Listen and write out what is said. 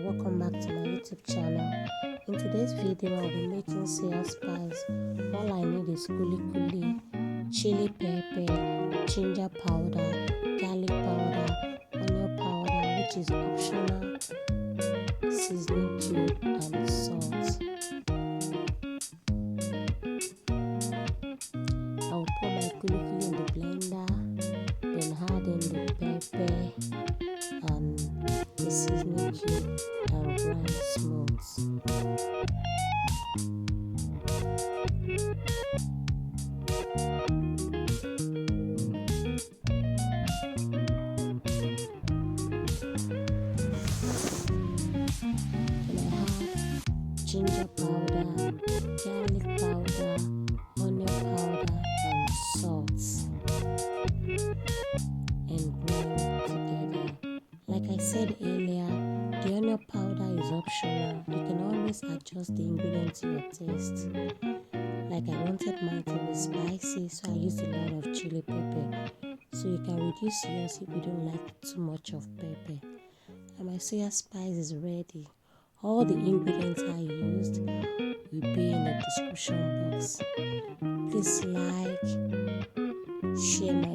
welcome back to my YouTube channel. In today's video, I'll be making suya spice. All I need is kulikuli, chili pepper, ginger powder, garlic powder, onion powder, which is optional, seasoning cube, and salt. I'll put my kulikuli in the blender, then add in the pepper and the seasoning cube and grind smooth. Then I add ginger powder, garlic powder, onion powder and salt and grind together. Like I said earlier, the onion powder is optional. You can always adjust the ingredients to your taste. Like I wanted mine to be spicy, so I used a lot of chili pepper. So you can reduce yours if you don't like too much of pepper. And my soya spice is ready. All the ingredients I used will be in the description box. Please like, share my